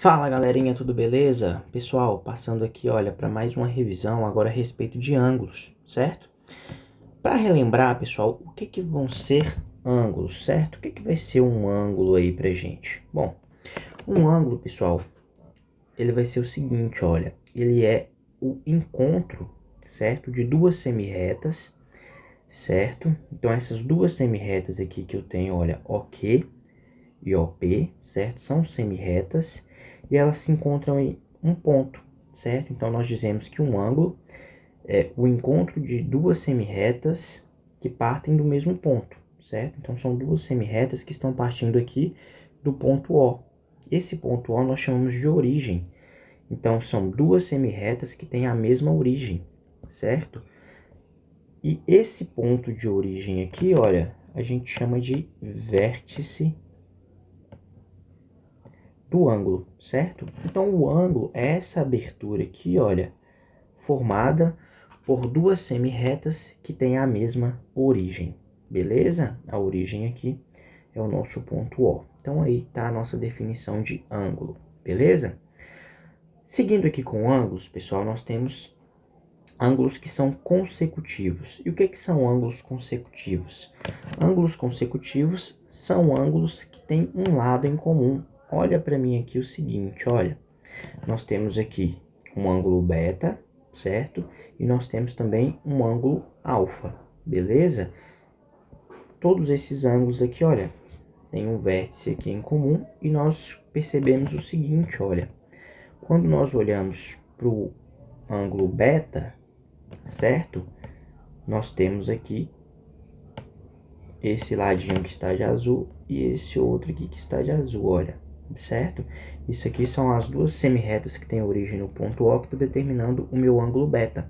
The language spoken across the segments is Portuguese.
Fala galerinha, tudo beleza? Pessoal, passando aqui, olha, para mais uma revisão agora a respeito de ângulos, certo? Para relembrar, pessoal, o que vão ser ângulos, certo? O que vai ser um ângulo aí pra gente? Bom, um ângulo, pessoal, ele vai ser o seguinte, olha, ele é o encontro, certo? De duas semirretas, certo? Então essas duas semirretas aqui que eu tenho, olha, OQ e OP, certo? São semirretas e elas se encontram em um ponto, certo? Então nós dizemos que um ângulo é o encontro de duas semirretas que partem do mesmo ponto, certo? Então são duas semirretas que estão partindo aqui do ponto O. Esse ponto O nós chamamos de origem. Então são duas semirretas que têm a mesma origem, certo? E esse ponto de origem aqui, olha, a gente chama de vértice do ângulo, certo? Então o ângulo é essa abertura aqui, olha, formada por duas semirretas que têm a mesma origem, beleza? A origem aqui é o nosso ponto O. Então aí tá a nossa definição de ângulo, beleza? Seguindo aqui com ângulos, pessoal, nós temos ângulos que são consecutivos. E o que são ângulos consecutivos? Ângulos consecutivos são ângulos que têm um lado em comum. Olha para mim aqui o seguinte, olha, nós temos aqui um ângulo beta, certo? E nós temos também um ângulo alfa, beleza? Todos esses ângulos aqui, olha, tem um vértice aqui em comum e nós percebemos o seguinte, olha, quando nós olhamos para o ângulo beta, certo? Nós temos aqui esse ladinho que está de azul e esse outro aqui que está de azul, olha, certo? Isso aqui são as duas semirretas que têm origem no ponto O que está determinando o meu ângulo beta.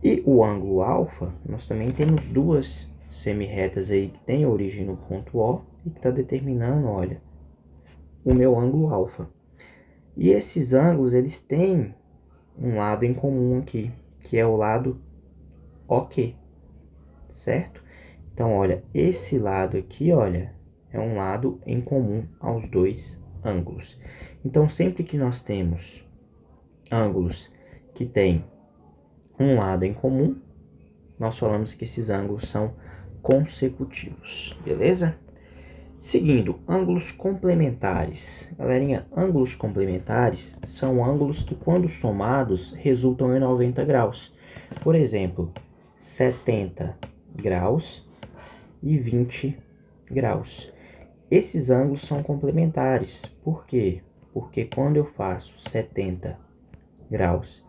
E o ângulo alfa, nós também temos duas semirretas aí que têm origem no ponto O e que está determinando, olha, o meu ângulo alfa. E esses ângulos, eles têm um lado em comum aqui, que é o lado OK, certo? Então, olha, esse lado aqui, olha, é um lado em comum aos dois ângulos. Então, sempre que nós temos ângulos que têm um lado em comum, nós falamos que esses ângulos são consecutivos, beleza? Seguindo, ângulos complementares. Galerinha, ângulos complementares são ângulos que, quando somados, resultam em 90 graus. Por exemplo, 70 graus e 20 graus. Esses ângulos são complementares. Por quê? Porque quando eu faço 70 graus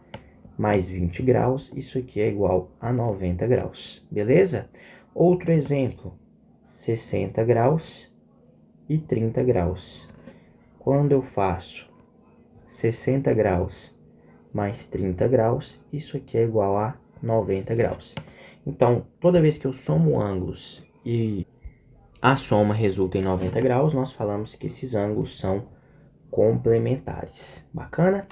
mais 20 graus, isso aqui é igual a 90 graus, beleza? Outro exemplo, 60 graus e 30 graus. Quando eu faço 60 graus mais 30 graus, isso aqui é igual a 90 graus. Então, toda vez que eu somo ângulos e a soma resulta em 90 graus, nós falamos que esses ângulos são complementares. Bacana?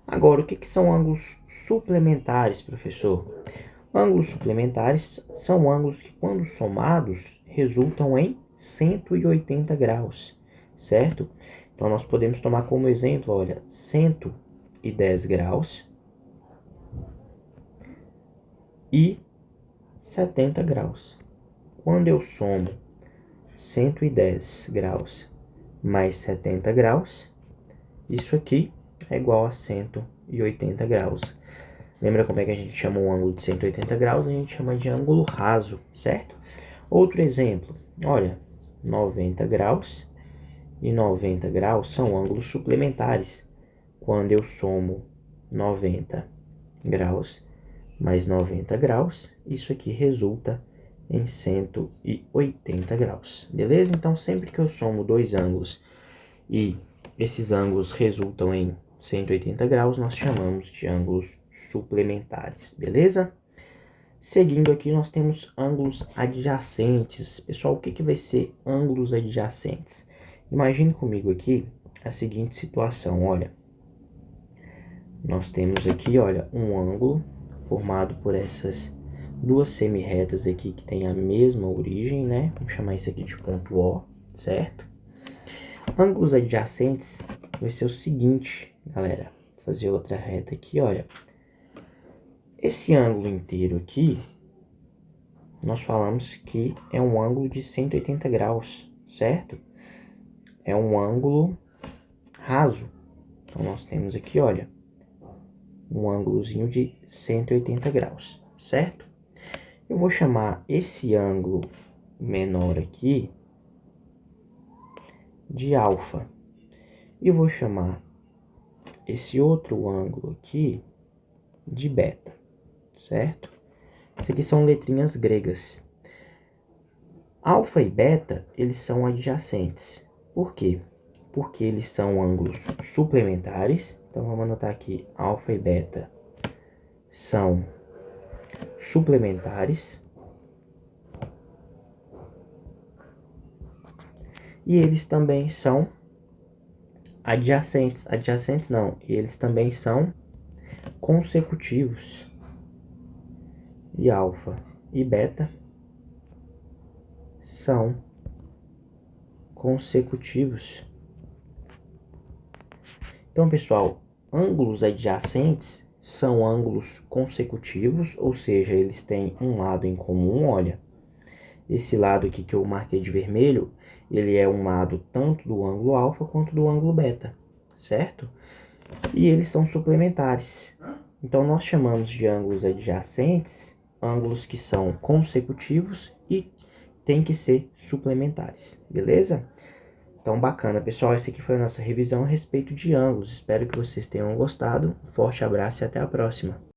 Agora, o que são ângulos suplementares, professor? Ângulos suplementares são ângulos que, quando somados, resultam em 180 graus, certo? Então, nós podemos tomar como exemplo, olha, 110 graus e 70 graus. Quando eu somo 110 graus mais 70 graus, isso aqui é igual a 180 graus. Lembra como é que a gente chama um ângulo de 180 graus? A gente chama de ângulo raso, certo? Outro exemplo, olha, 90 graus e 90 graus são ângulos suplementares. Quando eu somo 90 graus mais 90 graus, isso aqui resulta em 180 graus, beleza? Então, sempre que eu somo dois ângulos e esses ângulos resultam em 180 graus, nós chamamos de ângulos suplementares, beleza? Seguindo aqui, nós temos ângulos adjacentes. Pessoal, o que vai ser ângulos adjacentes? Imagine comigo aqui a seguinte situação, olha. Nós temos aqui, olha, um ângulo formado por essas duas semirretas aqui que tem a mesma origem, né? Vamos chamar isso aqui de ponto O, certo? Ângulos adjacentes vai ser o seguinte, galera. Vou fazer outra reta aqui, olha. Esse ângulo inteiro aqui, nós falamos que é um ângulo de 180 graus, certo? É um ângulo raso. Então, nós temos aqui, olha, um ângulozinho de 180 graus, certo? Eu vou chamar esse ângulo menor aqui de alfa. E vou chamar esse outro ângulo aqui de beta, certo? Isso aqui são letrinhas gregas. Alfa e beta, eles são adjacentes. Por quê? Porque eles são ângulos suplementares. Então, vamos anotar aqui, alfa e beta são suplementares. E eles também são adjacentes. Adjacentes não, eles também são consecutivos. E alfa e beta são consecutivos. Então, pessoal, ângulos adjacentes são ângulos consecutivos, ou seja, eles têm um lado em comum, olha. Esse lado aqui que eu marquei de vermelho, ele é um lado tanto do ângulo alfa quanto do ângulo beta, certo? E eles são suplementares. Então, nós chamamos de ângulos adjacentes ângulos que são consecutivos e tem que ser suplementares, beleza? Então, bacana, pessoal. Essa aqui foi a nossa revisão a respeito de ângulos. Espero que vocês tenham gostado. Um forte abraço e até a próxima.